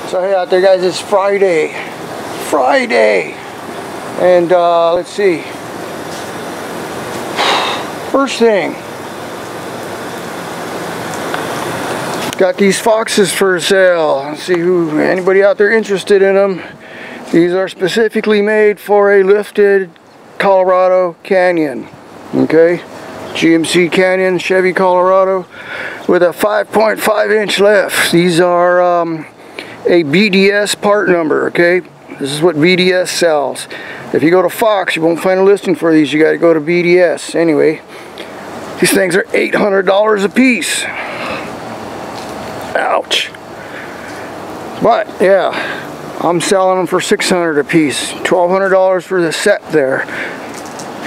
So hey out there guys, it's Friday, and let's see, first thing, got these foxes for sale. Let's see anybody out there interested in them. These are specifically made for a lifted Colorado Canyon, okay, GMC Canyon, Chevy Colorado, with a 5.5 inch lift. These are a BDS part number, okay? This is what BDS sells. If you go to Fox, you won't find a listing for these. You got to go to BDS. Anyway, these things are $800 a piece. Ouch. But yeah, I'm selling them for $600 a piece. $1,200 for the set there.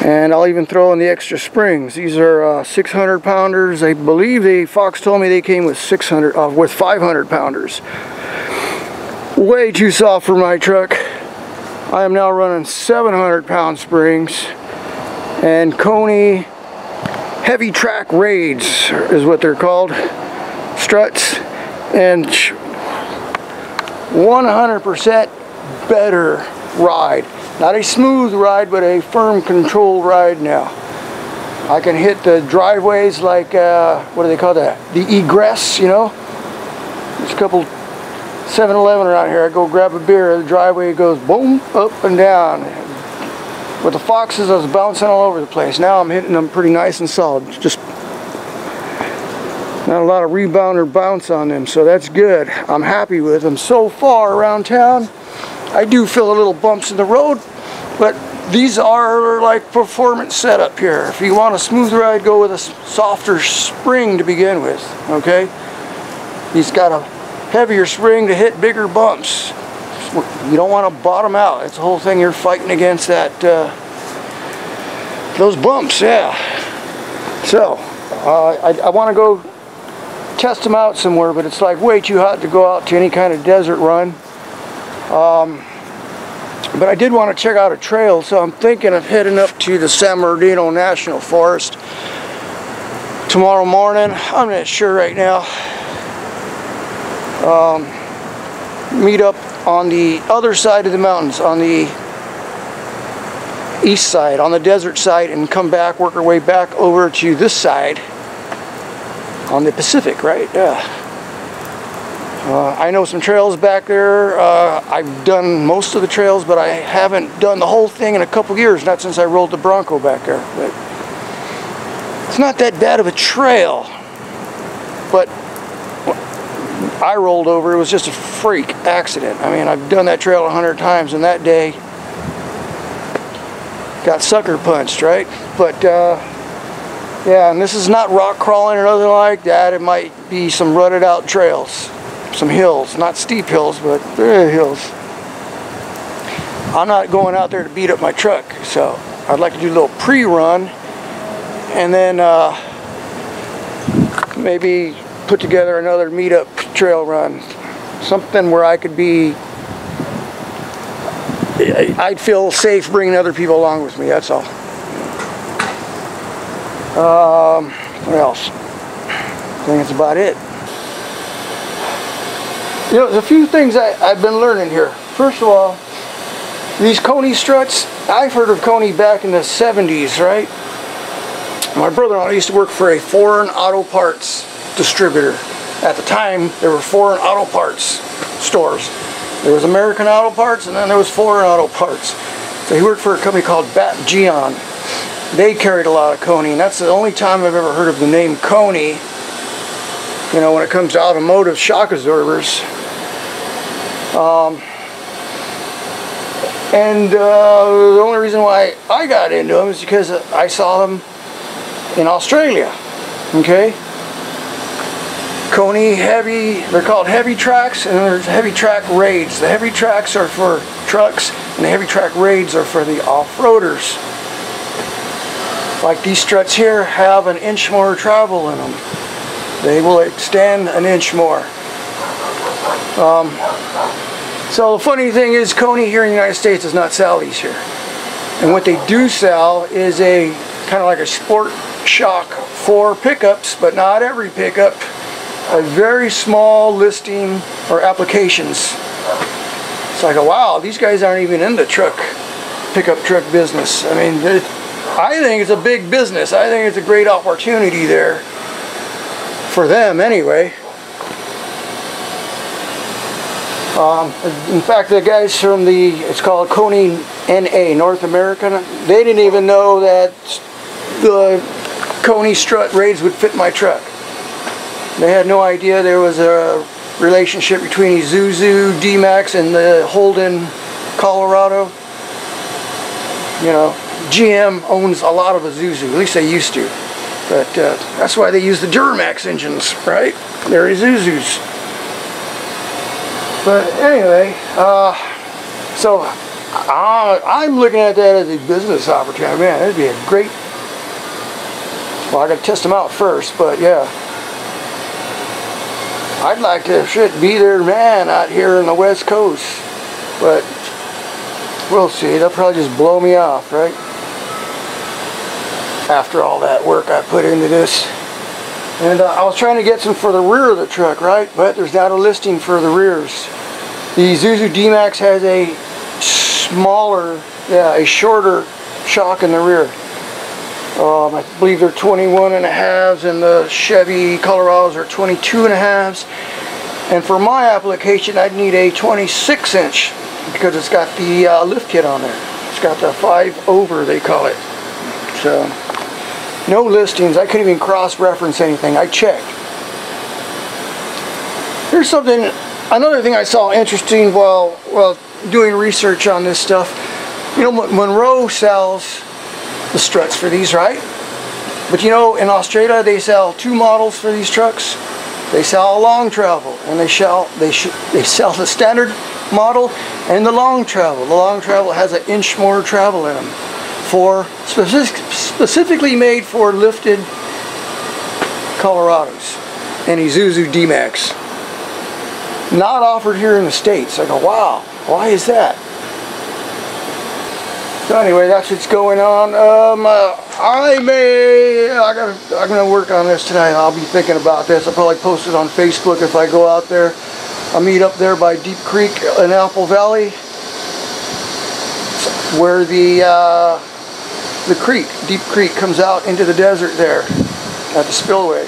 And I'll even throw in the extra springs. These are 600 pounders. I believe Fox told me they came with 500 pounders. Way too soft for my truck. I am now running 700 pound springs, and Koni heavy track raids is what they're called, struts, and 100% better ride. Not a smooth ride, but a firm controlled ride now. I can hit the driveways like, what do they call that? The egress, you know? There's a couple 7-Eleven around here. I go grab a beer, the driveway goes boom, up and down. With the foxes, I was bouncing all over the place. Now I'm hitting them pretty nice and solid. Just not a lot of rebound or bounce on them, so that's good. I'm happy with them so far around town. I do feel a little bumps in the road, but these are like performance setup here. If you want a smooth ride, go with a softer spring to begin with, okay? He's got a heavier spring to hit bigger bumps. You don't want to bottom out. It's the whole thing. You're fighting against that those bumps, yeah. So I want to go test them out somewhere, but it's like way too hot to go out to any kind of desert run. But I did want to check out a trail, so I'm thinking of heading up to the San Bernardino National Forest tomorrow morning. I'm not sure right now. Meet up on the other side of the mountains, on the east side, on the desert side, and come back, work our way back over to this side on the Pacific, right? Yeah. I know some trails back there. I've done most of the trails, but I haven't done the whole thing in a couple years, not since I rolled the Bronco back there. But it's not that bad of a trail, but I rolled over. It was just a freak accident. I mean, I've done that trail 100 times, and that day got sucker punched, right? But yeah, and this is not rock crawling or nothing like that. It might be some rutted out trails, some hills, not steep hills, but hills. I'm not going out there to beat up my truck, so I'd like to do a little pre-run, and then maybe put together another meetup trail run, something where I could be, I'd feel safe bringing other people along with me. That's all. What else? I think that's about it. You know, there's a few things I've been learning here. First of all, these Coney struts, I've heard of Koni back in the 70s, right? My brother-in-law used to work for a foreign auto parts distributor. At the time, there were foreign auto parts stores. There was American Auto Parts, and then there was foreign auto parts. So he worked for a company called Bat Geon. They carried a lot of Koni, and that's the only time I've ever heard of the name Koni, you know, when it comes to automotive shock absorbers. The only reason why I got into them is because I saw them in Australia, okay? Koni heavy, they're called heavy tracks, and there's heavy track raids. The heavy tracks are for trucks, and the heavy track raids are for the off-roaders. Like these struts here have an inch more travel in them. They will extend an inch more. So the funny thing is, Koni here in the United States does not sell these here. And what they do sell is a kind of like a sport shock for pickups, but not every pickup. a very small listing or applications. So I go, wow, these guys aren't even in the pickup truck business. I mean, I think it's a big business. I think it's a great opportunity there for them anyway. In fact, the guys from it's called Coney NA, North American, they didn't even know that the Coney strut raids would fit my truck. They had no idea there was a relationship between Isuzu D-Max and the Holden, Colorado. You know, GM owns a lot of Isuzu, at least they used to. But that's why they use the Duramax engines, right? They're Isuzus. But anyway, so I'm looking at that as a business opportunity. Man, that'd be a great... Well, I gotta test them out first, but yeah. I'd like to be their man out here on the West Coast. But we'll see. They'll probably just blow me off, right? After all that work I put into this. And I was trying to get some for the rear of the truck, right? But there's not a listing for the rears. The Isuzu D-Max has a smaller, a shorter shock in the rear. I believe they're 21.5s and the Chevy Colorados are 22.5s. And for my application, I'd need a 26-inch because it's got the lift kit on there. It's got the 5-over, they call it. So, no listings. I couldn't even cross-reference anything. I checked. Here's something, another thing I saw interesting while doing research on this stuff. You know, Monroe sells the struts for these, right? But you know, in Australia they sell two models for these trucks. They sell a long travel, and they sell the standard model and the long travel. The long travel has an inch more travel in them, specifically made for lifted Colorados and Isuzu D-Max. Not offered here in the States. I go, wow, why is that? So anyway, that's what's going on. I'm gonna work on this tonight. I'll be thinking about this. I'll probably post it on Facebook if I go out there. I'll meet up there by Deep Creek in Apple Valley, where the Deep Creek comes out into the desert there at the spillway,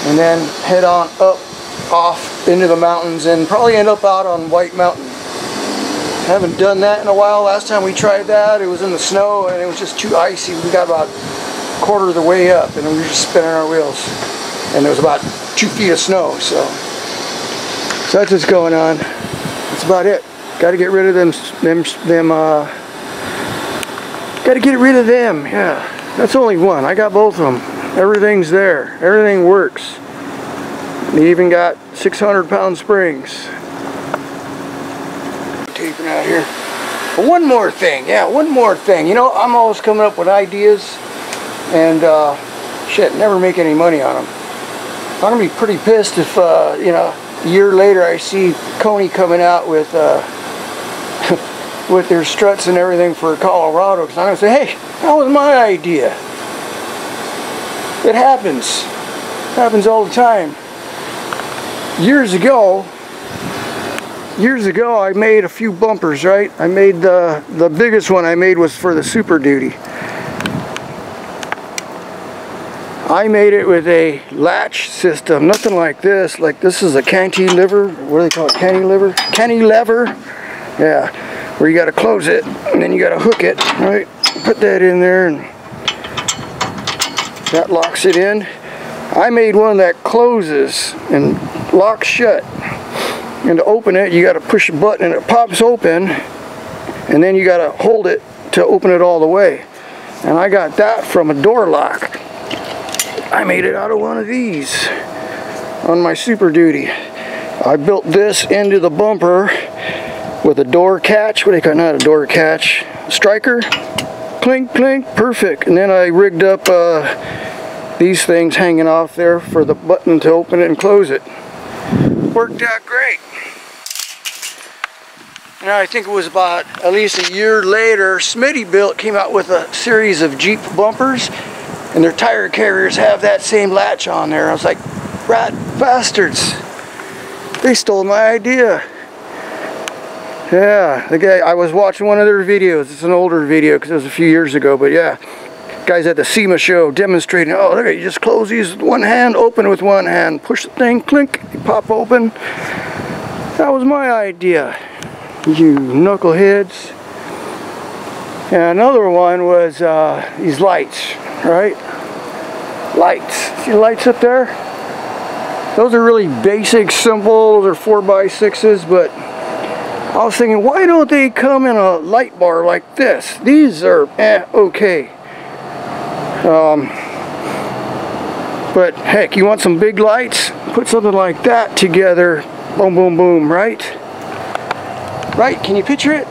and then head on up off into the mountains and probably end up out on White Mountain. Haven't done that in a while. Last time we tried that, it was in the snow and it was just too icy. We got about a quarter of the way up and we were just spinning our wheels. And there was about 2 feet of snow, so that's what's going on. That's about it. Got to get rid of them. Got to get rid of them. Yeah, that's only one. I got both of them. Everything's there. Everything works. They even got 600-pound springs. Taping out here. But one more thing, you know, I'm always coming up with ideas and shit, never make any money on them. I'm gonna be pretty pissed if you know, a year later I see Koni coming out with with their struts and everything for Colorado, because I'm gonna say, hey, that was my idea. It happens all the time. Years ago I made a few bumpers, right? I made the biggest one I made was for the Super Duty. I made it with a latch system, nothing like this. Like this is a cantilever, what do they call it, cantilever? Cantilever, yeah, where you gotta close it and then you gotta hook it, right? Put that in there and that locks it in. I made one that closes and locks shut. And to open it, you got to push a button and it pops open, and then you got to hold it to open it all the way. And I got that from a door lock. I made it out of one of these on my Super Duty. I built this into the bumper with a door catch. What do you call it? Not a door catch. Striker. Clink, clink. Perfect. And then I rigged up these things hanging off there for the button to open it and close it. Worked out great. Now I think it was about at least a year later, Smittybuilt came out with a series of Jeep bumpers, and their tire carriers have that same latch on there. I was like, rat bastards. They stole my idea. Yeah, the guy, I was watching one of their videos. It's an older video because it was a few years ago, but yeah. Guys at the SEMA show demonstrating, oh look at you, just close these with one hand, open with one hand, push the thing, clink, you pop open. That was my idea, you knuckleheads. And another one was these lights, right? Lights. See the lights up there? Those are really basic, simple. Those are 4x6s, but I was thinking, why don't they come in a light bar like this? These are okay. But heck, you want some big lights? Put something like that together. Boom, boom, boom, right? Right? Can you picture it?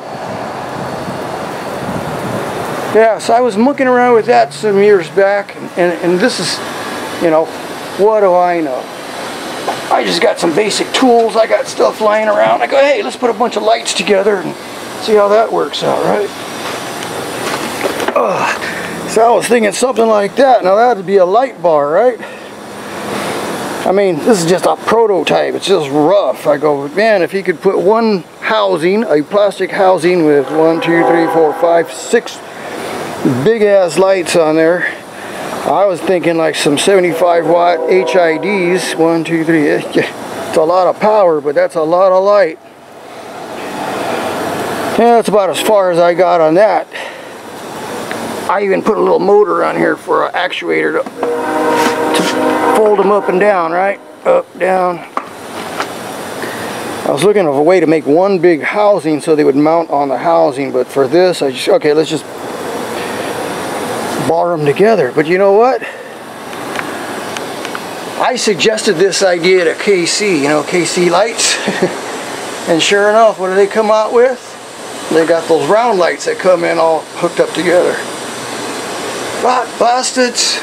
Yeah, so I was mucking around with that some years back, and this is, you know, what do I know? I just got some basic tools, I got stuff lying around. I go, hey, let's put a bunch of lights together and see how that works out, right? So I was thinking something like that. Now that would be a light bar, right? I mean, this is just a prototype, it's just rough. I go, man, if you could put one housing, a plastic housing with 1, 2, 3, 4, 5, 6 big ass lights on there. I was thinking like some 75 watt HIDs, 1, 2, 3. It's a lot of power, but that's a lot of light. Yeah, that's about as far as I got on that. I even put a little motor on here for an actuator to fold them up and down, right? Up, down. I was looking for a way to make one big housing so they would mount on the housing, but for this, I just, okay, let's just bar them together. But you know what? I suggested this idea to KC, you know, KC lights. And sure enough, what do they come out with? They got those round lights that come in all hooked up together. Rat bastards.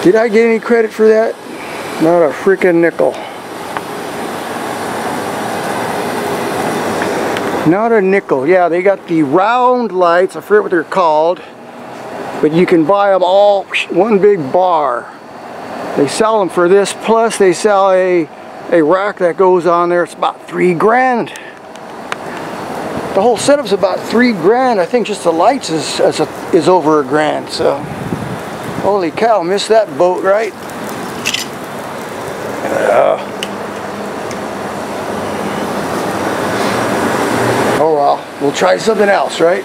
Did I get any credit for that? Not a freaking nickel. Not a nickel. Yeah, they got the round lights. I forget what they're called. But you can buy them all one big bar. They sell them for this. Plus they sell a rack that goes on there. It's about $3 grand. The whole setup's about $3 grand. I think just the lights is over $1 grand. So, holy cow, missed that boat, right? Oh well, we'll try something else, right?